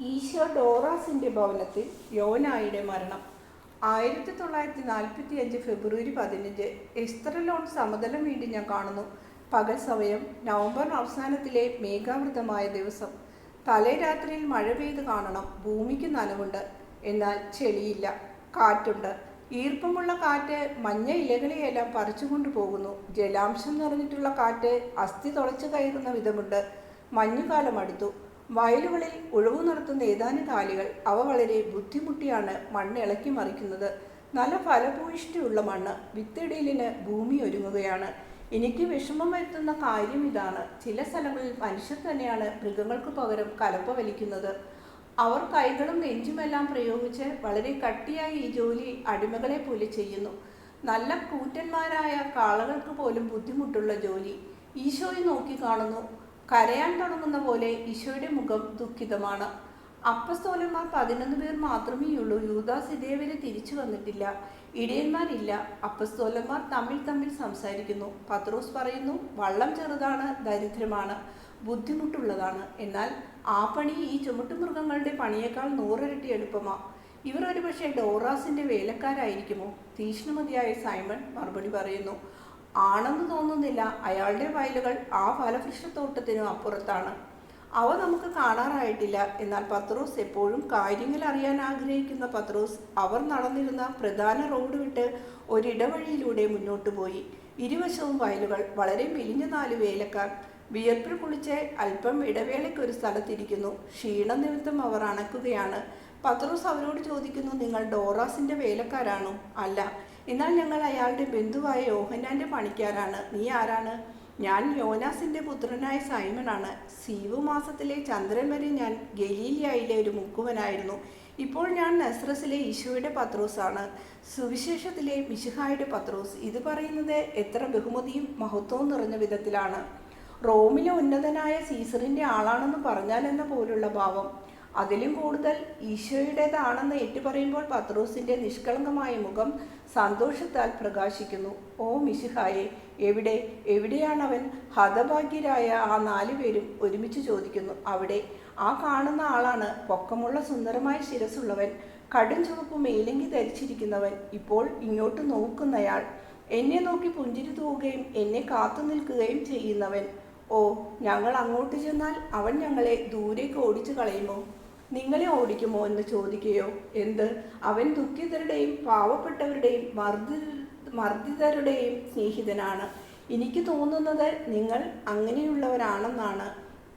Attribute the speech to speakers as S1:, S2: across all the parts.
S1: ഈശോ ഡോറാസിന്റെ ഭവനത്തിൽ യോനായുടെ മരണം. 1945 ഫെബ്രുവരി 15. എസ്തറലോൺ സമതലം വീണ്ടും ഞാൻ കാണുന്നു. പകൽ സമയം, നവംബർ അവസാനത്തിലെ മേഘാവൃതമായ ദിവസം. തലേ രാത്രിയിൽ മഴ പെയ്ത് കാണണം. ഭൂമിക്ക് നനവുണ്ട്, എന്നാൽ ചെളിയില്ല. കാറ്റുണ്ട്, ഈർപ്പമുള്ള കാറ്റ് മഞ്ഞ ഇലകളെയെല്ലാം പറിച്ചുകൊണ്ടു പോകുന്നു. ജലാംശം നിറഞ്ഞിട്ടുള്ള കാറ്റ് അസ്ഥി തുളച്ചു കയറുന്ന വിധമുണ്ട്. മഞ്ഞുകാലം അടുത്തു. വയലുകളിൽ ഉഴവു നടത്തുന്ന ഏതാനും കാലികൾ. അവ വളരെ ബുദ്ധിമുട്ടിയാണ് മണ്ണ് ഇളക്കി മറിക്കുന്നത്. നല്ല ഫലഭൂയിഷ്ടിയുള്ള മണ്ണ്. വിത്തിടലിന് ഭൂമി ഒരുങ്ങുകയാണ്. എനിക്ക് വിഷമം വരുത്തുന്ന കാര്യം ഇതാണ്: ചില സ്ഥലങ്ങളിൽ മനുഷ്യർ തന്നെയാണ് മൃഗങ്ങൾക്ക് പകരം കലപ്പ വലിക്കുന്നത്. അവർ കൈകളും നെഞ്ചുമെല്ലാം പ്രയോഗിച്ച് വളരെ കട്ടിയായി ഈ ജോലി അടിമകളെ പോലെ ചെയ്യുന്നു. നല്ല കൂറ്റന്മാരായ കാളകൾക്ക് പോലും ബുദ്ധിമുട്ടുള്ള ജോലി. ഈശോയെ നോക്കി കാണുന്നു. കരയാൻ തുടങ്ങുന്ന പോലെ ഈശോയുടെ മുഖം ദുഃഖിതമാണ്. അപ്പസ്തോലന്മാർ 11 പേർ മാത്രമേയുള്ളൂ. യൂദാസ് ഇതേവരെ തിരിച്ചു വന്നിട്ടില്ല. ഇടയന്മാരില്ല. അപ്പസ്തോലന്മാർ തമ്മിൽ സംസാരിക്കുന്നു. പത്രോസ് പറയുന്നു, വള്ളം ചെറുതാണ്, ദരിദ്രമാണ്, ബുദ്ധിമുട്ടുള്ളതാണ്. എന്നാൽ ആ പണി ഈ ചുമട്ടുമൃഗങ്ങളുടെ പണിയേക്കാൾ 100 ഇരട്ടി എളുപ്പമാണ്. ഇവർ ഒരുപക്ഷെ ഡോറാസിന്റെ വേലക്കാരായിരിക്കുമോ? തീക്ഷ്ണമതിയായ സൈമൺ മറുപടി പറയുന്നു, ആണെന്ന് തോന്നുന്നില്ല. അയാളുടെ വയലുകൾ ആ ഫലവൃക്ഷത്തോട്ടത്തിനും അപ്പുറത്താണ്. അവ നമുക്ക് കാണാറായിട്ടില്ല. എന്നാൽ പത്രോസ് എപ്പോഴും കാര്യങ്ങൾ അറിയാൻ ആഗ്രഹിക്കുന്ന പത്രോസ് അവർ നടന്നിരുന്ന പ്രധാന റോഡ് വിട്ട് ഒരിടവഴിയിലൂടെ മുന്നോട്ട് പോയി. ഇരുവശവും വയലുകൾ. വളരെ മെലിഞ്ഞ 4 വേലക്കാർ വിയർപ്പിൽ കുളിച്ച് അല്പം ഇടവേളയ്ക്കൊരു സ്ഥലത്തിരിക്കുന്നു. ക്ഷീണം നിമിത്തം അവർ അണക്കുകയാണ്. പത്രോസ് അവരോട് ചോദിക്കുന്നു, നിങ്ങൾ ഡോറാസിന്റെ വേലക്കാരാണോ? അല്ല. എന്നാൽ ഞങ്ങൾ അയാളുടെ ബന്ധുവായ യോഹന്നാന്റെ പണിക്കാരാണ്. നീ ആരാണ്? ഞാൻ യോനാസിന്റെ പുത്രനായ സൈമനാണ്. സീവു മാസത്തിലെ ചന്ദ്രൻ വരെ ഞാൻ ഗലീലിയയിലെ ഒരു മുക്കുവനായിരുന്നു. ഇപ്പോൾ ഞാൻ നസ്രസിലെ ഈശോയുടെ പത്രോസാണ്, സുവിശേഷത്തിലെ മിശിഹായുടെ പത്രോസ്. ഇത് പറയുന്നത് എത്ര ബഹുമതിയും മഹത്വവും നിറഞ്ഞ വിധത്തിലാണ്. റോമിലെ ഉന്നതനായ സീസറിന്റെ ആളാണെന്ന് പറഞ്ഞാൽ എന്ന പോലുള്ള ഭാവം. അതിലും കൂടുതൽ ഈശോയുടേതാണെന്ന് ഏറ്റുപറയുമ്പോൾ പത്രോസിന്റെ നിഷ്കളങ്കമായ മുഖം സന്തോഷത്താൽ പ്രകാശിക്കുന്നു. ഓ മിശിഹായെ, എവിടെയാണവൻ? ഹതഭാഗ്യരായ ആ 4 പേരും ഒരുമിച്ച് ചോദിക്കുന്നു. അവിടെ. ആ കാണുന്ന ആളാണ് പൊക്കമുള്ള സുന്ദരമായ ശിരസുള്ളവൻ, കടും ചുവപ്പ് മേലങ്കി ധരിച്ചിരിക്കുന്നവൻ, ഇപ്പോൾ ഇങ്ങോട്ട് നോക്കുന്നയാൾ, എന്നെ നോക്കി പുഞ്ചിരി തൂവുകയും എന്നെ കാത്തു നിൽക്കുകയും ചെയ്യുന്നവൻ. ഓ, ഞങ്ങൾ അങ്ങോട്ട് ചെന്നാൽ അവൻ ഞങ്ങളെ ദൂരേക്ക് ഓടിച്ചു കളയുമോ? നിങ്ങളെ ഓടിക്കുമോ എന്ന് ചോദിക്കുകയോ? എന്ത്? അവൻ ദുഃഖിതരുടെയും പാവപ്പെട്ടവരുടെയും മർദ്ദിതരുടെയും സ്നേഹിതനാണ്. എനിക്ക് തോന്നുന്നത് നിങ്ങൾ അങ്ങനെയുള്ളവരാണെന്നാണ്.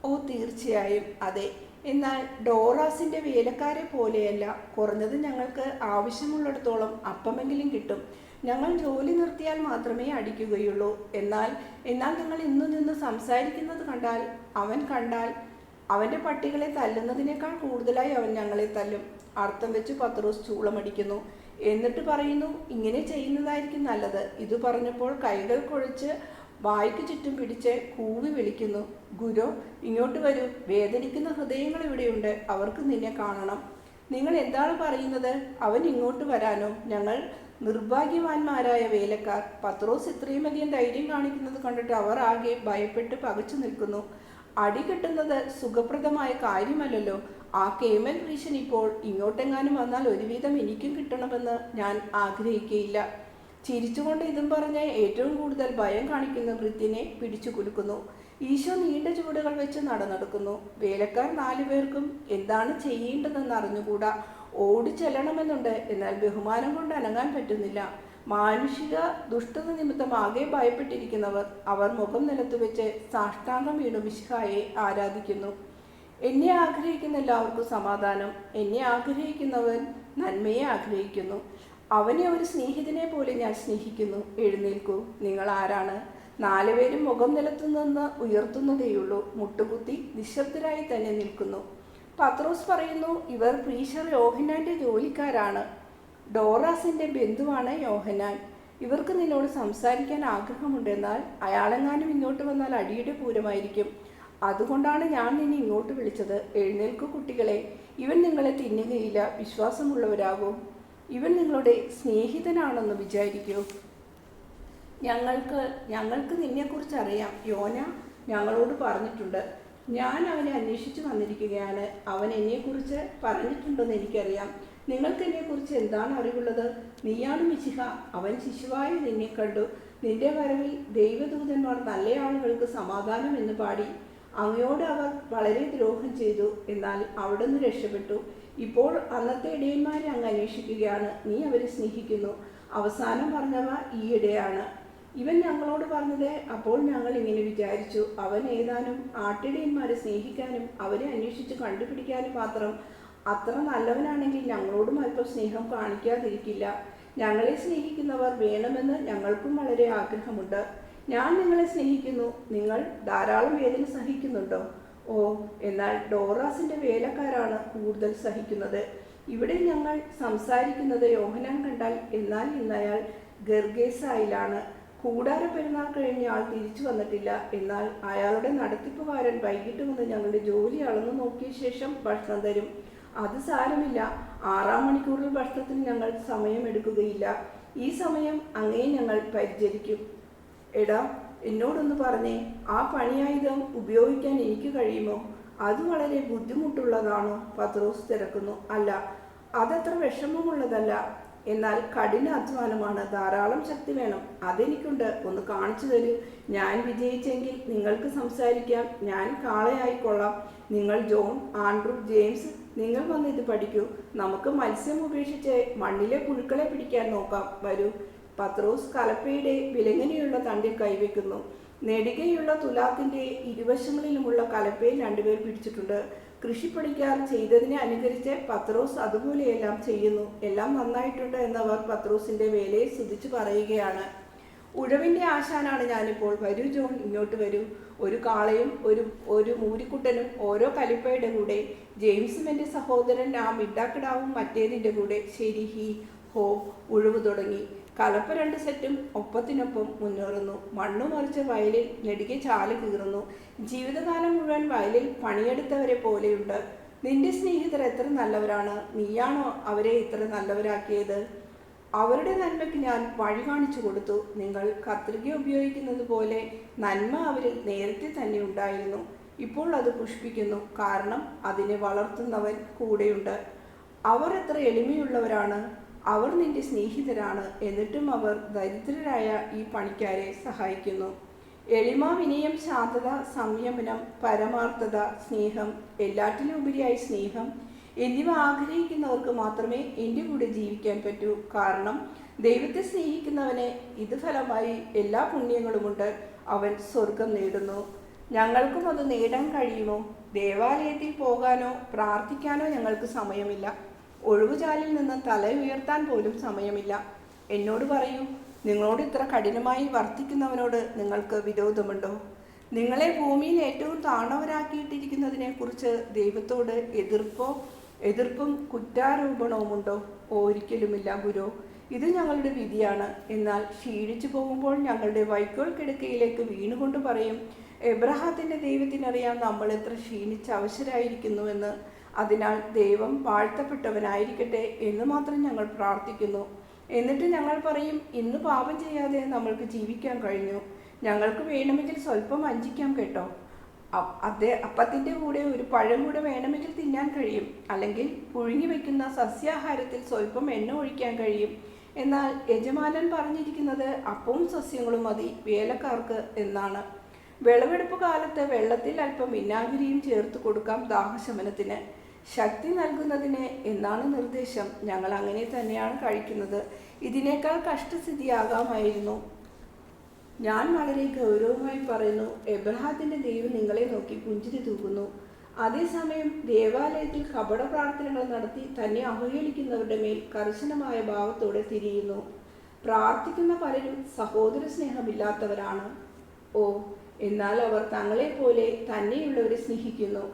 S1: ഓ, തീർച്ചയായും അതെ. എന്നാൽ ഡോറാസിന്റെ വേലക്കാരെ പോലെയല്ല. കുറഞ്ഞത് ഞങ്ങൾക്ക് ആവശ്യമുള്ളിടത്തോളം അപ്പമെങ്കിലും കിട്ടും. ഞങ്ങൾ ജോലി നിർത്തിയാൽ മാത്രമേ അടിക്കുകയുള്ളൂ. എന്നാൽ നിങ്ങൾ ഇന്നു നിന്ന് സംസാരിക്കുന്നത് കണ്ടാൽ അവന്റെ പട്ടികളെ തല്ലുന്നതിനേക്കാൾ കൂടുതലായി അവൻ ഞങ്ങളെ തല്ലും. അർത്ഥം വെച്ച് പത്രോസ് ചൂളമടിക്കുന്നു. എന്നിട്ട് പറയുന്നു, ഇങ്ങനെ ചെയ്യുന്നതായിരിക്കും നല്ലത്. ഇത് പറഞ്ഞപ്പോൾ കൈകൾ കുഴച്ച് വായ്ക്ക് ചുറ്റും പിടിച്ച് കൂവി വിളിക്കുന്നു, ഗുരു, ഇങ്ങോട്ട് വരൂ. വേദനിക്കുന്ന ഹൃദയങ്ങൾ ഇവിടെയുണ്ട്. അവർക്ക് നിന്നെ കാണണം. നിങ്ങൾ എന്താണ് പറയുന്നത്? അവൻ ഇങ്ങോട്ട് വരാനോ? ഞങ്ങൾ നിർഭാഗ്യവാന്മാരായ വേലക്കാർ. പത്രോസ് ഇത്രയും അധികം ധൈര്യം കാണിക്കുന്നത് കണ്ടിട്ട് അവർ ആകെ ഭയപ്പെട്ട് പകച്ചു നിൽക്കുന്നു. അടി കിട്ടുന്നത് സുഖപ്രദമായ കാര്യമല്ലല്ലോ. ആ കേമൽ ഭീഷണി ഇപ്പോൾ ഇങ്ങോട്ടെങ്ങാനും വന്നാൽ ഒരുവിധം എനിക്കും കിട്ടണമെന്ന് ഞാൻ ആഗ്രഹിക്കുകയില്ല. ചിരിച്ചുകൊണ്ട് ഇതും പറഞ്ഞ് ഏറ്റവും കൂടുതൽ ഭയം കാണിക്കുന്ന വൃത്തിനെ പിടിച്ചു കുലുക്കുന്നു. ഈശോ നീണ്ട ചുവടുകൾ വെച്ച് നടന്നെടുക്കുന്നു. വേലക്കാർ 4 പേർക്കും എന്താണ് ചെയ്യേണ്ടതെന്ന് അറിഞ്ഞുകൂടാ. ഓടിച്ചെല്ലണമെന്നുണ്ട്, എന്നാൽ ബഹുമാനം കൊണ്ട് അനങ്ങാൻ പറ്റുന്നില്ല. മാനുഷിക ദുഷ്ടത നിമിത്തം ആകെ ഭയപ്പെട്ടിരിക്കുന്നവർ. അവർ മുഖം നിലത്ത് വെച്ച് സാഷ്ടാംഗം വീണു മിശിഹായെ ആരാധിക്കുന്നു. എന്നെ ആഗ്രഹിക്കുന്ന എല്ലാവർക്കും സമാധാനം. എന്നെ ആഗ്രഹിക്കുന്നവൻ നന്മയെ ആഗ്രഹിക്കുന്നു. അവനെ ഒരു സ്നേഹിതനെ പോലെ ഞാൻ സ്നേഹിക്കുന്നു. എഴുന്നേൽക്കൂ. നിങ്ങൾ ആരാണ്? 4 പേരും മുഖം നിലത്തു നിന്ന് ഉയർത്തുന്നതേയുള്ളൂ. മുട്ടുകുത്തി നിശബ്ദരായി തന്നെ നിൽക്കുന്നു. പത്രോസ് പറയുന്നു, ഇവർ പ്രീശർ യോഹന്നാന്റെ ജോലിക്കാരാണ്. ഡോറാസിന്റെ ബന്ധുവാണ് യോഹന്നാൻ. ഇവർക്ക് നിന്നോട് സംസാരിക്കാൻ ആഗ്രഹമുണ്ടെന്നാൽ അയാളെങ്ങാനും ഇങ്ങോട്ട് വന്നാൽ അടിയുടെ പൂരമായിരിക്കും. അതുകൊണ്ടാണ് ഞാൻ നിന്നെ ഇങ്ങോട്ട് വിളിച്ചത്. എഴുന്നേൽക്കൂ കുട്ടികളെ. ഇവൻ നിങ്ങളെ തിന്നുകയില്ല. വിശ്വാസമുള്ളവരാകൂ. ഇവൻ നിങ്ങളുടെ സ്നേഹിതനാണെന്ന് വിചാരിക്കൂ. ഞങ്ങൾക്ക് നിന്നെക്കുറിച്ച് അറിയാം. യോന ഞങ്ങളോട് പറഞ്ഞിട്ടുണ്ട്. ഞാൻ അവനെ അന്വേഷിച്ചു വന്നിരിക്കുകയാണ്. അവൻ എന്നെക്കുറിച്ച് പറഞ്ഞിട്ടുണ്ടെന്ന് എനിക്കറിയാം. നിങ്ങൾക്ക് എന്നെക്കുറിച്ച് എന്താണ് അറിവുള്ളത്? നീയാണ് മിശിഹ. അവൻ ശിശുവായി നിന്നെ കണ്ടു. നിന്റെ വരവിൽ ദൈവദൂതന്മാർ നല്ല ആളുകൾക്ക് സമാധാനം എന്ന് പാടി. അങ്ങയോട് അവർ വളരെ ദ്രോഹം ചെയ്തു, എന്നാൽ അവിടുന്ന് രക്ഷപ്പെട്ടു. ഇപ്പോൾ അന്നത്തെ ഇടയന്മാരെ അങ്ങ് അന്വേഷിക്കുകയാണ്. നീ അവരെ സ്നേഹിക്കുന്നു. അവസാനം പറഞ്ഞവ ഈയിടെയാണ്. ഇവൻ ഞങ്ങളോട് പറഞ്ഞത് അപ്പോൾ ഞങ്ങൾ ഇങ്ങനെ വിചാരിച്ചു, അവൻ ഏതാനും ആട്ടിടയന്മാരെ സ്നേഹിക്കാനും അവരെ അന്വേഷിച്ച് കണ്ടുപിടിക്കാനും മാത്രം അത്ര നല്ലവനാണെങ്കിൽ ഞങ്ങളോടും അല്പം സ്നേഹം കാണിക്കാതിരിക്കില്ല. ഞങ്ങളെ സ്നേഹിക്കുന്നവർ വേണമെന്ന് ഞങ്ങൾക്കും വളരെ ആഗ്രഹമുണ്ട്. ഞാൻ നിങ്ങളെ സ്നേഹിക്കുന്നു. നിങ്ങൾ ധാരാളം വേദന സഹിക്കുന്നുണ്ടോ? ഓ, എന്നാൽ ഡോറാസിന്റെ വേലക്കാരാണ് കൂടുതൽ സഹിക്കുന്നത്. ഇവിടെ ഞങ്ങൾ സംസാരിക്കുന്നത് യോഹന്നാൻ കണ്ടാൽ, എന്നാൽ ഇന്നയാൾ ഗർഗേസായിലാണ്. കൂടാര പെരുന്നാൾ കഴിഞ്ഞ ആൾ തിരിച്ചു വന്നിട്ടില്ല. എന്നാൽ അയാളുടെ നടത്തിപ്പുകാരൻ വൈകിട്ട് വന്ന് ഞങ്ങളുടെ ജോലി അളന്നു നോക്കിയ ശേഷം ഭക്ഷണം തരും. അത് സാരമില്ല. 6-ാം മണിക്കൂറിൽ ഭക്ഷണത്തിന് ഞങ്ങൾ സമയമെടുക്കുകയില്ല. ഈ സമയം അങ്ങേ ഞങ്ങൾ പരിചരിക്കും. എടാ, എന്നോടൊന്ന് പറഞ്ഞേ, ആ പണിയായുധം ഉപയോഗിക്കാൻ എനിക്ക് കഴിയുമോ? അത് വളരെ ബുദ്ധിമുട്ടുള്ളതാണോ? പത്രോസ് തിരക്കുന്നു. അല്ല, അതത്ര വിഷമമുള്ളതല്ല. എന്നാൽ കഠിന അധ്വാനമാണ്. ധാരാളം ശക്തി വേണം. അതെനിക്കുണ്ട്. ഒന്ന് കാണിച്ചു തരൂ. ഞാൻ വിജയിച്ചെങ്കിൽ നിങ്ങൾക്ക് സംസാരിക്കാം. ഞാൻ കാളയായിക്കൊള്ളാം. നിങ്ങൾ ജോൺ, ആൻഡ്രൂ, ജെയിംസ്, നിങ്ങൾ വന്ന് ഇത് പഠിക്കൂ. നമുക്ക് മത്സ്യം ഉപേക്ഷിച്ച് മണ്ണിലെ പുഴുക്കളെ പിടിക്കാൻ നോക്കാം. വരൂ. പത്രോസ് കലപ്പയുടെ വിലങ്ങനെയുള്ള തണ്ടിൽ കൈവയ്ക്കുന്നു. നെടുകയുള്ള തുലാത്തിന്റെ ഇരുവശങ്ങളിലുമുള്ള കലപ്പയിൽ രണ്ടുപേർ പിടിച്ചിട്ടുണ്ട്. കൃഷിപ്പണിക്കാർ ചെയ്തതിനെ അനുകരിച്ച് പത്രോസ് അതുപോലെയെല്ലാം ചെയ്യുന്നു. എല്ലാം നന്നായിട്ടുണ്ട് എന്നവർ പത്രോസിന്റെ വേലയെ സ്തുതിച്ചു പറയുകയാണ്. ഉഴവിന്റെ ആശാനാണ് ഞാനിപ്പോൾ. വരൂ ജോൺ, ഇങ്ങോട്ട് വരൂ. ഒരു കാളയും ഒരു മൂരിക്കുട്ടനും ഓരോ കലിപ്പയുടെ കൂടെ. ജെയിംസും എൻ്റെ സഹോദരൻ ആ മിഡാക്കിടാവും മറ്റേതിൻ്റെ കൂടെ. ശരി, ഹീ ഹോ. ഉഴവ് തുടങ്ങി. കലപ്പ 2 സെറ്റും ഒപ്പത്തിനൊപ്പം മുന്നേറുന്നു. മണ്ണു മറിച്ച് വയലിൽ നെടുകെ ചാല് കീറുന്നു. ജീവിതകാലം മുഴുവൻ വയലിൽ പണിയെടുത്തവരെ പോലെയുണ്ട്. നിന്റെ സ്നേഹിതർ എത്ര നല്ലവരാണ്. നീയാണോ അവരെ ഇത്ര നല്ലവരാക്കിയത്? അവരുടെ നന്മയ്ക്ക് ഞാൻ വഴി കാണിച്ചു കൊടുത്തു. നിങ്ങൾ കത്രിക ഉപയോഗിക്കുന്നത് പോലെ നന്മ അവരിൽ നേരത്തെ തന്നെ ഉണ്ടായിരുന്നു. ഇപ്പോൾ അത് പുഷ്പിക്കുന്നു, കാരണം അതിനെ വളർത്തുന്നവൻ കൂടെയുണ്ട്. അവർ എത്ര എളിമയുള്ളവരാണ്. അവർ നിന്റെ സ്നേഹിതരാണ്. എന്നിട്ടും അവർ ദരിദ്രരായ ഈ പണിക്കാരെ സഹായിക്കുന്നു. എളിമ, വിനയം, ശാന്തത, സംയമനം, പരമാർത്ഥത, സ്നേഹം, എല്ലാറ്റിലും ഉപരിയായി സ്നേഹം എന്നിവ ആഗ്രഹിക്കുന്നവർക്ക് മാത്രമേ എൻ്റെ കൂടെ ജീവിക്കാൻ പറ്റൂ. കാരണം ദൈവത്തെ സ്നേഹിക്കുന്നവന് ഇത് ഫലമായി എല്ലാ പുണ്യങ്ങളുമുണ്ട്. അവൻ സ്വർഗം നേടുന്നു. ഞങ്ങൾക്കും അത് നേടാൻ കഴിയുമോ? ദേവാലയത്തിൽ പോകാനോ പ്രാർത്ഥിക്കാനോ ഞങ്ങൾക്ക് സമയമില്ല. ഒഴിവുചാലിൽ നിന്ന് തല ഉയർത്താൻ പോലും സമയമില്ല. എന്നോട് പറയൂ, നിങ്ങളോട് ഇത്ര കഠിനമായി വർത്തിക്കുന്നവനോട് നിങ്ങൾക്ക് വിരോധമുണ്ടോ? നിങ്ങളെ ഭൂമിയിൽ ഏറ്റവും താണവരാക്കിയിട്ടിരിക്കുന്നതിനെ കുറിച്ച് ദൈവത്തോട് എതിർപ്പും കുറ്റാരോപണവുമുണ്ടോ? ഒരിക്കലുമില്ല ഗുരു. ഇത് ഞങ്ങളുടെ വിധിയാണ്. എന്നാൽ ക്ഷീണിച്ചു പോകുമ്പോൾ ഞങ്ങളുടെ വൈക്കോൽ കിടക്കയിലേക്ക് വീണുകൊണ്ട് പറയും, എബ്രഹാത്തിന്റെ ദൈവത്തിനറിയാം നമ്മൾ എത്ര ക്ഷീണിച്ച് അവശരായിരിക്കുന്നുവെന്ന്. അതിനാൽ ദൈവം വാഴ്ത്തപ്പെട്ടവനായിരിക്കട്ടെ എന്ന് മാത്രം ഞങ്ങൾ പ്രാർത്ഥിക്കുന്നു. എന്നിട്ട് ഞങ്ങൾ പറയും, ഇന്ന് പാപം ചെയ്യാതെ നമ്മൾക്ക് ജീവിക്കാൻ കഴിഞ്ഞു. ഞങ്ങൾക്ക് വേണമെങ്കിൽ സ്വല്പം വഞ്ചിക്കാം കേട്ടോ. അപ്പത്തിൻ്റെ കൂടെ ഒരു പഴം കൂടെ വേണമെങ്കിൽ തിന്നാൻ കഴിയും. അല്ലെങ്കിൽ പുഴുങ്ങി വയ്ക്കുന്ന സസ്യാഹാരത്തിൽ സ്വല്പം എണ്ണ ഒഴിക്കാൻ കഴിയും. എന്നാൽ യജമാനൻ പറഞ്ഞിരിക്കുന്നത് അപ്പവും സസ്യങ്ങളും മതി വേലക്കാർക്ക് എന്നാണ്. വിളവെടുപ്പ് കാലത്ത് വെള്ളത്തിൽ അല്പം വിനാഗിരിയും ചേർത്ത് കൊടുക്കാം ദാഹശമനത്തിന്, ശക്തി നൽകുന്നതിന് എന്നാണ് നിർദ്ദേശം. ഞങ്ങൾ അങ്ങനെ തന്നെയാണ് കഴിക്കുന്നത്. ഇതിനേക്കാൾ കഷ്ടസ്ഥിതിയാകാമായിരുന്നു. ഞാൻ വളരെ ഗൗരവമായി പറയുന്നു, എബ്രഹാത്തിന്റെ ദൈവം നിങ്ങളെ നോക്കി പുഞ്ചിരി തൂകുന്നു. അതേസമയം ദേവാലയത്തിൽ കപട പ്രാർത്ഥനകൾ നടത്തി തന്നെ അവഹേളിക്കുന്നവരുടെ മേൽ കർശനമായ ഭാവത്തോടെ തിരിയുന്നു. പ്രാർത്ഥിക്കുന്ന പലരും സഹോദര സ്നേഹമില്ലാത്തവരാണ്. ഓ, എന്നാൽ അവർ തങ്ങളെപ്പോലെ തന്നെയുള്ളവരെ സ്നേഹിക്കുന്നു.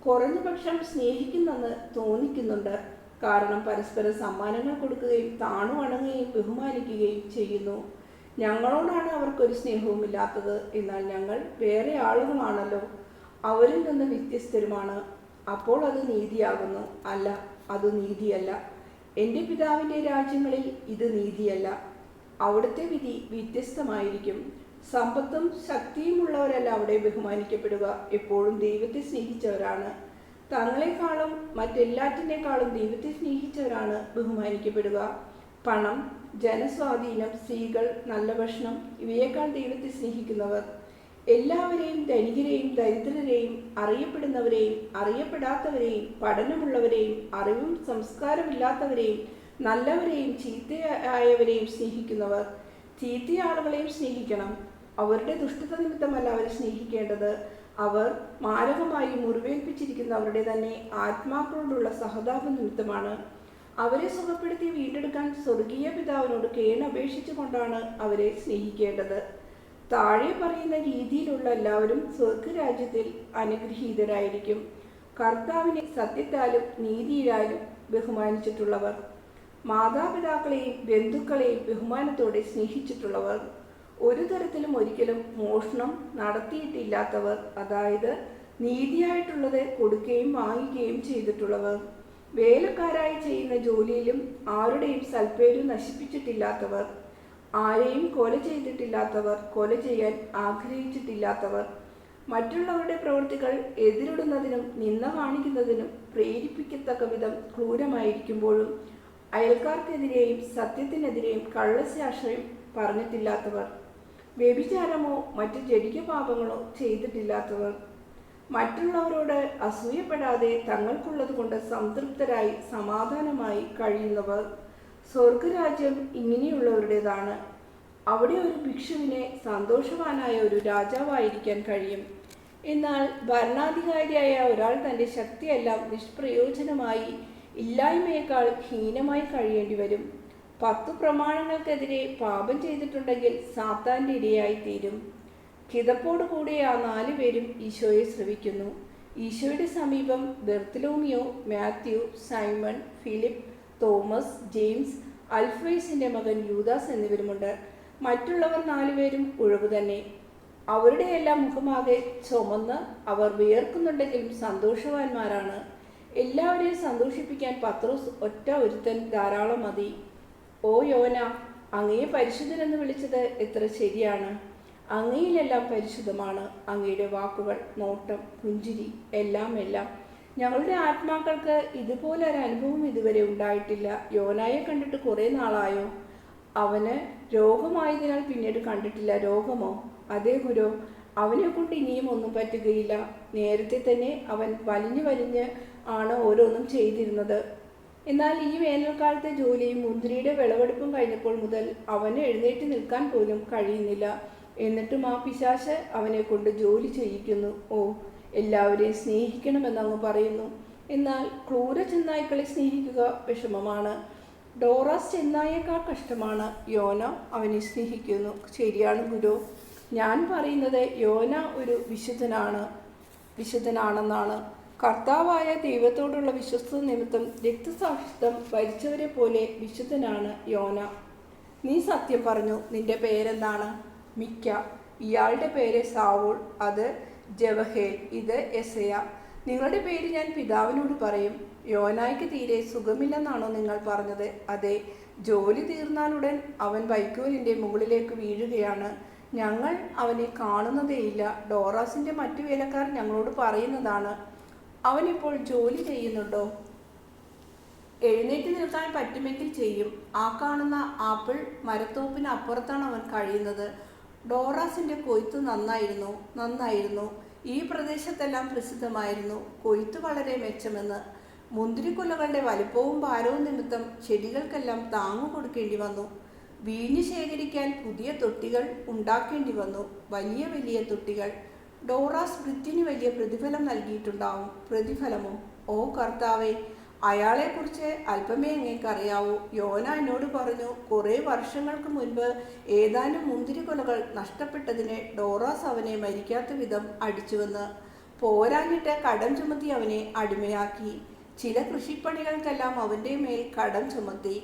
S1: കുറഞ്ഞപക്ഷം സ്നേഹിക്കുന്നെന്ന് തോന്നിക്കുന്നുണ്ട്. കാരണം പരസ്പരം സമ്മാനങ്ങൾ കൊടുക്കുകയും താണു വണങ്ങുകയും ബഹുമാനിക്കുകയും ചെയ്യുന്നു. ഞങ്ങളോടാണ് അവർക്കൊരു സ്നേഹവുമില്ലാത്തത്. എന്നാൽ ഞങ്ങൾ വേറെ ആളുകളാണല്ലോ, അവരിൽ നിന്ന് വ്യത്യസ്തരുമാണ്. അപ്പോൾ അത് നീതിയാകുന്നു? അല്ല, അത് നീതിയല്ല. എൻ്റെ പിതാവിൻ്റെ രാജ്യങ്ങളിൽ ഇത് നീതിയല്ല. അവിടുത്തെ വിധി വ്യത്യസ്തമായിരിക്കും. സമ്പത്തും ശക്തിയുമുള്ളവരല്ല അവിടെ ബഹുമാനിക്കപ്പെടുക, എപ്പോഴും ദൈവത്തെ സ്നേഹിച്ചവരാണ്. തങ്ങളെക്കാളും മറ്റെല്ലാറ്റിനേക്കാളും ദൈവത്തെ സ്നേഹിച്ചവരാണ് ബഹുമാനിക്കപ്പെടുക. പണം, ജനസ്വാധീനം, സ്ത്രീകൾ, നല്ല ഭക്ഷണം ഇവയേക്കാൾ ദൈവത്തെ സ്നേഹിക്കുന്നവർ. എല്ലാവരെയും, ധനികരെയും ദരിദ്രരെയും, അറിയപ്പെടുന്നവരെയും അറിയപ്പെടാത്തവരെയും, പഠനമുള്ളവരെയും അറിവും സംസ്കാരമില്ലാത്തവരെയും, നല്ലവരെയും ചീത്തയായവരെയും സ്നേഹിക്കുന്നവർ. ചീത്തയാളുകളെയും സ്നേഹിക്കണം. അവരുടെ ദുഷ്ടത നിമിത്തമല്ല അവരെ സ്നേഹിക്കേണ്ടത്, അവർ മാരകമായി മുറിവേൽപ്പിച്ചിരിക്കുന്നവരുടെ തന്നെ ആത്മാക്കളോടുള്ള സഹതാപ നിമിത്തമാണ്. അവരെ സുഖപ്പെടുത്തി വീണ്ടെടുക്കാൻ സ്വർഗീയ പിതാവിനോട് കേണപേക്ഷിച്ചു കൊണ്ടാണ് അവരെ സ്നേഹിക്കേണ്ടത്. താഴെ പറയുന്ന രീതിയിലുള്ള എല്ലാവരും സ്വർഗരാജ്യത്തിൽ അനുഗ്രഹീതരായിരിക്കും. കർത്താവിനെ സത്യത്താലും നീതിയിലാലും ബഹുമാനിച്ചിട്ടുള്ളവർ, മാതാപിതാക്കളെയും ബന്ധുക്കളെയും ബഹുമാനത്തോടെ സ്നേഹിച്ചിട്ടുള്ളവർ, ഒരു തരത്തിലും ഒരിക്കലും മോഷണം നടത്തിയിട്ടില്ലാത്തവർ, അതായത് നീതിയായിട്ടുള്ളത് കൊടുക്കുകയും വാങ്ങിക്കുകയും ചെയ്തിട്ടുള്ളവർ, വേലക്കാരായി ചെയ്യുന്ന ജോലിയിലും ആരുടെയും സൽപ്പേര് നശിപ്പിച്ചിട്ടില്ലാത്തവർ, ആരെയും കൊല ചെയ്തിട്ടില്ലാത്തവർ, കൊല ചെയ്യാൻ ആഗ്രഹിച്ചിട്ടില്ലാത്തവർ, മറ്റുള്ളവരുടെ പ്രവൃത്തികൾ എതിരിടുന്നതിനും നിന്ദ കാണിക്കുന്നതിനും പ്രേരിപ്പിക്കത്തക്ക വിധം ക്രൂരമായിരിക്കുമ്പോഴും അയൽക്കാർക്കെതിരെയും സത്യത്തിനെതിരെയും കള്ളസാക്ഷ്യം പറഞ്ഞിട്ടില്ലാത്തവർ, വ്യഭിചാരമോ മറ്റു ജഡിക പാപങ്ങളോ ചെയ്തിട്ടില്ലാത്തവർ, മറ്റുള്ളവരോട് അസൂയപ്പെടാതെ തങ്ങൾക്കുള്ളത് കൊണ്ട് സംതൃപ്തരായി സമാധാനമായി കഴിയുന്നവർ. സ്വർഗരാജ്യം ഇങ്ങനെയുള്ളവരുടേതാണ്. അവിടെ ഒരു ഭിക്ഷുവിനെ സന്തോഷവാനായ ഒരു രാജാവായിരിക്കാൻ കഴിയും. എന്നാൽ ഭരണാധികാരിയായ ഒരാൾ തൻ്റെ ശക്തിയെല്ലാം നിഷ്പ്രയോജനമായി ഇല്ലായ്മയേക്കാൾ ഹീനമായി കഴിയേണ്ടി വരും. 10 പ്രമാണങ്ങൾക്കെതിരെ പാപം ചെയ്തിട്ടുണ്ടെങ്കിൽ സാത്താൻ്റെ ഇരയായിത്തീരും. കിതപ്പോടു കൂടി ആ 4 പേരും ഈശോയെ ശ്രവിക്കുന്നു. ഈശോയുടെ സമീപം Bartholomew, Matthew, Simon, Philip, Thomas, James, അൽഫേസിൻ്റെ മകൻ യൂദാസ് എന്നിവരുമുണ്ട്. മറ്റുള്ളവർ 4 പേരും ഉഴവു തന്നെ. അവരുടെ എല്ലാം മുഖമാകെ ചുമന്ന് അവർ വിയർക്കുന്നുണ്ടെങ്കിലും സന്തോഷവാന്മാരാണ്. എല്ലാവരെയും സന്തോഷിപ്പിക്കാൻ പത്രോസ് ഒറ്റ ഒരുത്തൻ ധാരാളം മതി. ഓ യോന, അങ്ങയെ പരിശുദ്ധനെന്ന് വിളിച്ചത് എത്ര ശരിയാണ്. അങ്ങയിലെല്ലാം പരിശുദ്ധമാണ്. അങ്ങയുടെ വാക്കുകൾ, നോട്ടം, പുഞ്ചിരി എല്ലാം. ഞങ്ങളുടെ ആത്മാക്കൾക്ക് ഇതുപോലൊരു അനുഭവം ഇതുവരെ ഉണ്ടായിട്ടില്ല. യോനായെ കണ്ടിട്ട് കുറേ നാളായോ? അവന് രോഗമായതിനാൽ പിന്നീട് കണ്ടിട്ടില്ല. രോഗമോ? അതേ ഗുരു, അവനെ കൊണ്ട് ഇനിയും ഒന്നും പറ്റുകയില്ല. നേരത്തെ തന്നെ അവൻ വലിഞ്ഞ് ആണ് ഓരോന്നും ചെയ്തിരുന്നത്. എന്നാൽ ഈ വേനൽക്കാലത്തെ ജോലിയും മുന്തിരിയുടെ വിളവെടുപ്പും കഴിഞ്ഞപ്പോൾ മുതൽ അവന് എഴുന്നേറ്റ് നിൽക്കാൻ പോലും കഴിയുന്നില്ല. എന്നിട്ടും ആ പിശാച് അവനെ കൊണ്ട് ജോലി ചെയ്യിക്കുന്നു. ഓ, എല്ലാവരെയും സ്നേഹിക്കണമെന്നങ്ങ് പറയുന്നു. എന്നാൽ ക്രൂര ചെന്നായ്ക്കളെ സ്നേഹിക്കുക വിഷമമാണ്. ഡോറാസ് ചെന്നായേക്കാൾ കഷ്ടമാണ്. യോന അവനെ സ്നേഹിക്കുന്നു. ശരിയാണ് ഗുരു, ഞാൻ പറയുന്നത് യോന ഒരു വിശുദ്ധനാണെന്നാണ്. കർത്താവായ ദൈവത്തോടുള്ള വിശ്വസ്ത നിമിത്തം രക്തസാക്ഷിത്വം വരിച്ചവരെ പോലെ വിശുദ്ധനാണ് യോന. നീ സത്യം പറഞ്ഞു. നിന്റെ പേരെന്താണ്? മിക്ക. ഇയാളുടെ പേര് സാവൂൾ, അത് ജവഹേൽ, ഇത് എസയ. നിങ്ങളുടെ പേര് ഞാൻ പിതാവിനോട് പറയും. യോനായ്ക്ക് തീരെ സുഖമില്ലെന്നാണോ നിങ്ങൾ പറഞ്ഞത്? അതെ, ജോലി തീർന്നാലുടൻ അവൻ വൈക്കോലിൻ്റെ മുകളിലേക്ക് വീഴുകയാണ്. ഞങ്ങൾ അവനെ കാണുന്നതേയില്ല. ഡോറാസിൻ്റെ മറ്റു വേലക്കാർ ഞങ്ങളോട് പറയുന്നതാണ്. അവനിപ്പോൾ ജോലി ചെയ്യുന്നുണ്ടോ? എഴുന്നേറ്റ് നിൽക്കാൻ പറ്റുമെങ്കിൽ ചെയ്യും. ആ കാണുന്ന ആപ്പിൾ മരത്തോപ്പിന് അപ്പുറത്താണ് അവൻ കഴിയുന്നത്. ഡോറാസിൻ്റെ കൊയ്ത്ത് നന്നായിരുന്നു. ഈ പ്രദേശത്തെല്ലാം പ്രസിദ്ധമായിരുന്നു. കൊയ്ത്ത് വളരെ മെച്ചമെന്ന്. മുന്തിരിക്കുലകളുടെ വലിപ്പവും ഭാരവും നിമിത്തം ചെടികൾക്കെല്ലാം താങ്ങു കൊടുക്കേണ്ടി വന്നു. വീഞ്ഞ് ശേഖരിക്കാൻ പുതിയ തൊട്ടികൾ ഉണ്ടാക്കേണ്ടി വന്നു. വലിയ തൊട്ടികൾ. ഡോറാസ് ബ്രിറ്റിന് വലിയ പ്രതിഫലം നൽകിയിട്ടുണ്ടാവും. പ്രതിഫലമോ? ഓ കർത്താവേ, അയാളെക്കുറിച്ച് അല്പമേ അങ്ങേക്കറിയാവൂ. യോന എന്നോട് പറഞ്ഞു, കുറേ വർഷങ്ങൾക്ക് മുൻപ് ഏതാനും മുന്തിരിക്കൊലകൾ നഷ്ടപ്പെട്ടതിന് ഡോറാസ് അവനെ മരിക്കാത്ത വിധം അടിച്ചുവെന്ന്. പോരാഞ്ഞിട്ട് കടം ചുമത്തി അവനെ അടിമയാക്കി. ചില കൃഷിപ്പണികൾക്കെല്ലാം അവൻ്റെ മേൽ കടം ചുമത്തി.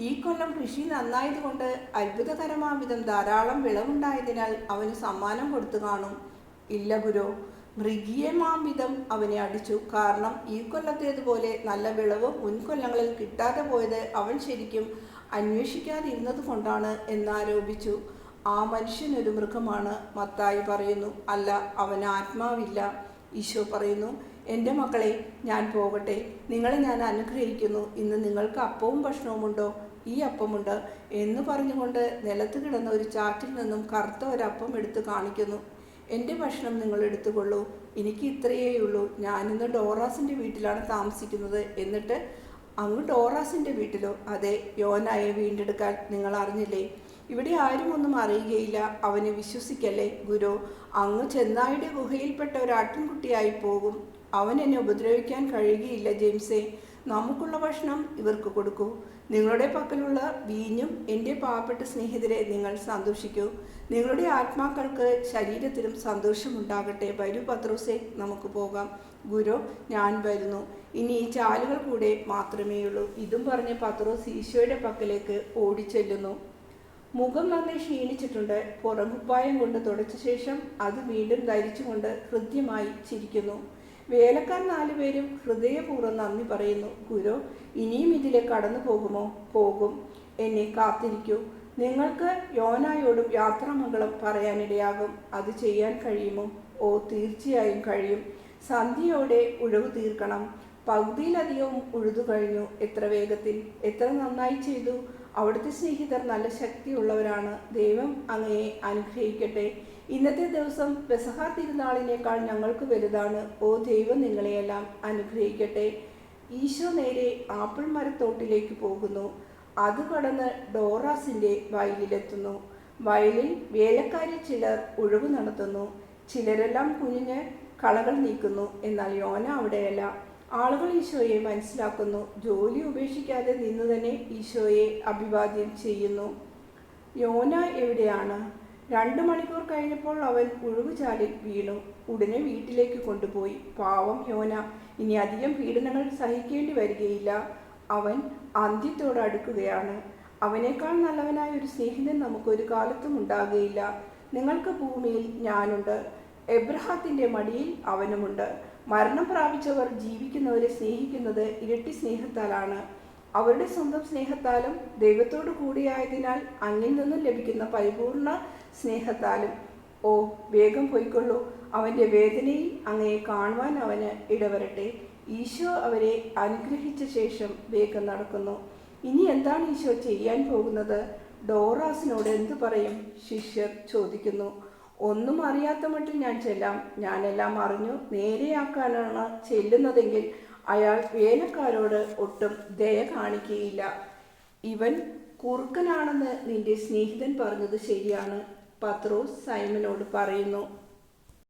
S1: ഈ കൊല്ലം കൃഷി നന്നായതുകൊണ്ട് അത്ഭുതകരമാം വിധം ധാരാളം വിളവുണ്ടായതിനാൽ അവന് സമ്മാനം കൊടുത്തു കാണും. ഇല്ല ഗുരു, മൃഗീയമാം വിധം അവനെ അടിച്ചു. കാരണം ഈ കൊല്ലത്തേതുപോലെ നല്ല വിളവ് മുൻകൊല്ലങ്ങളിൽ കിട്ടാതെ പോയത് അവൻ ശരിക്കും അന്വേഷിക്കാതിരുന്നത് കൊണ്ടാണ് എന്നാരോപിച്ചു. ആ മനുഷ്യൻ ഒരു മൃഗമാണ്. മത്തായി പറയുന്നു, അല്ല, അവന് ആത്മാവില്ല. ഈശോ പറയുന്നു, എൻ്റെ മക്കളെ, ഞാൻ പോകട്ടെ, നിങ്ങളെ ഞാൻ അനുഗ്രഹിക്കുന്നു. ഇന്ന് നിങ്ങൾക്ക് അപ്പവും ഭക്ഷണവുമുണ്ടോ? ഈ അപ്പമുണ്ട് എന്ന് പറഞ്ഞുകൊണ്ട് നിലത്ത് കിടന്ന ഒരു ചാറ്റിൽ നിന്നും കറുത്ത ഒരപ്പം എടുത്ത് കാണിക്കുന്നു. എൻ്റെ ഭക്ഷണം നിങ്ങൾ എടുത്തുകൊള്ളൂ, എനിക്ക് ഇത്രയേ ഉള്ളൂ. ഞാനിന്ന് ഡോറാസിൻ്റെ വീട്ടിലാണ് താമസിക്കുന്നത്. എന്നിട്ട് അങ്ങ് ഡോറാസിൻ്റെ വീട്ടിലോ? അതെ, യോനായെ വീണ്ടെടുക്കാൻ നിങ്ങൾ അറിഞ്ഞില്ലേ? ഇവിടെ ആരും ഒന്നും അറിയുകയില്ല. അവനെ വിശ്വസിക്കല്ലേ ഗുരു. അങ്ങ് ചെന്നായുടെ ഗുഹയിൽപ്പെട്ട ഒരു ആട്ടിൻകുട്ടിയായി പോകും. അവൻ എന്നെ ഉപദ്രവിക്കാൻ കഴിയുകയില്ല. ജെയിംസേ, നമുക്കുള്ള ഭക്ഷണം ഇവർക്ക് കൊടുക്കൂ. നിങ്ങളുടെ പക്കലുള്ള വീഞ്ഞും എൻ്റെ പാവപ്പെട്ട സ്നേഹിതരെ നിങ്ങൾ സന്തോഷിക്കൂ. നിങ്ങളുടെ ആത്മാക്കൾക്ക് ശരീരത്തിലും സന്തോഷമുണ്ടാകട്ടെ. വരൂ പത്രോസേ, നമുക്ക് പോകാം. ഗുരു, ഞാൻ വരുന്നു. ഇനി ഈ ചാലുകൾ കൂടെ മാത്രമേയുള്ളൂ. ഇതും പറഞ്ഞ് പത്രോസ് ഈശോയുടെ പക്കലേക്ക് ഓടിച്ചെല്ലുന്നു. മുഖം നന്നെ ക്ഷീണിച്ചിട്ടുണ്ട്. പുറകുപ്പായം കൊണ്ട് തുടച്ച ശേഷം അത് വീണ്ടും ധരിച്ചുകൊണ്ട് ഹൃദ്യമായി ചിരിക്കുന്നു. വേലക്കാർ 4 പേരും ഹൃദയപൂർവ്വം നന്ദി പറയുന്നു. ഗുരു, ഇനിയും ഇതിലെ കടന്നു പോകുമോ? പോകും. എന്നെ കാത്തിരിക്കൂ. നിങ്ങൾക്ക് യോനായോടും യാത്രാമംഗളം പറയാനിടയാകും. അത് ചെയ്യാൻ കഴിയുമോ? ഓ, തീർച്ചയായും കഴിയും. സന്ധ്യയോടെ ഉഴവ് തീർക്കണം. പകുതിയിലധികവും ഉഴുതു കഴിഞ്ഞു. എത്ര വേഗത്തിൽ, എത്ര നന്നായി ചെയ്തു. അവിടുത്തെ സ്നേഹിതർ നല്ല ശക്തിയുള്ളവരാണ്. ദൈവം അങ്ങയെ അനുഗ്രഹിക്കട്ടെ. ഇന്നത്തെ ദിവസം പെസഹ തിരുനാളിനേക്കാൾ ഞങ്ങൾക്ക് വലുതാണ്. ഓ ദൈവം നിങ്ങളെയെല്ലാം അനുഗ്രഹിക്കട്ടെ. ഈശോ നേരെ ആപ്പിൾ മരത്തോട്ടിലേക്ക് പോകുന്നു. അത് കടന്ന് ഡോറാസിൻ്റെ വയലിലെത്തുന്നു. വയലിൽ വേലക്കാരിൽ ചിലർ ഉഴവ് നടത്തുന്നു. ചിലരെല്ലാം കുനിഞ്ഞ് കളകൾ നീക്കുന്നു. എന്നാൽ യോന അവിടെയല്ല. ആളുകൾ ഈശോയെ മനസ്സിലാക്കുന്നു. ജോലി ഉപേക്ഷിക്കാതെ നിന്ന് തന്നെ ഈശോയെ അഭിവാദ്യം ചെയ്യുന്നു. യോന എവിടെയാണ്? 2 മണിക്കൂർ കഴിഞ്ഞപ്പോൾ അവൻ ഉഴുവുചാലിൽ വീണു. ഉടനെ വീട്ടിലേക്ക് കൊണ്ടുപോയി. പാവം യോന, ഇനി അധികം പീഡനങ്ങൾ സഹിക്കേണ്ടി വരികയില്ല. അവൻ അന്ത്യത്തോട് അടുക്കുകയാണ്. അവനേക്കാൾ നല്ലവനായ ഒരു സ്നേഹിതൻ നമുക്കൊരു കാലത്തും ഉണ്ടാകുകയില്ല. നിങ്ങൾക്ക് ഭൂമിയിൽ ഞാനുണ്ട്, എബ്രഹാത്തിൻ്റെ മടിയിൽ അവനുമുണ്ട്. മരണം പ്രാപിച്ചവർ ജീവിക്കുന്നവരെ സ്നേഹിക്കുന്നത് ഇരട്ടി സ്നേഹത്താലാണ്. അവരുടെ സ്വന്തം സ്നേഹത്താലും ദൈവത്തോടു കൂടിയായതിനാൽ അങ്ങിൽ നിന്നും ലഭിക്കുന്ന പരിപൂർണ സ്നേഹത്താലും. ഓ, വേഗം പോയിക്കൊള്ളൂ. അവൻ്റെ വേദനയിൽ അങ്ങയെ കാണുവാൻ അവന് ഇടവരട്ടെ. ഈശോ അവരെ അനുഗ്രഹിച്ച ശേഷം വേഗം നടക്കുന്നു. ഇനി എന്താണ് ഈശോ ചെയ്യാൻ പോകുന്നത്? ഡോറാസിനോട് എന്തു പറയും? ശിഷ്യർ ചോദിക്കുന്നു. ഒന്നും അറിയാത്ത മട്ടിൽ ഞാൻ ചെല്ലാം. ഞാനെല്ലാം അറിഞ്ഞു നേരെയാക്കാനാണ് ചെല്ലുന്നതെങ്കിൽ അയാൾ വേലക്കാരോട് ഒട്ടും ദയ കാണിക്കുകയില്ല. ഇവൻ കുറുക്കനാണെന്ന് നിന്റെ സ്നേഹിതൻ പറഞ്ഞത് ശരിയാണ്, പത്രോസ് സൈമനോട് പറയുന്നു.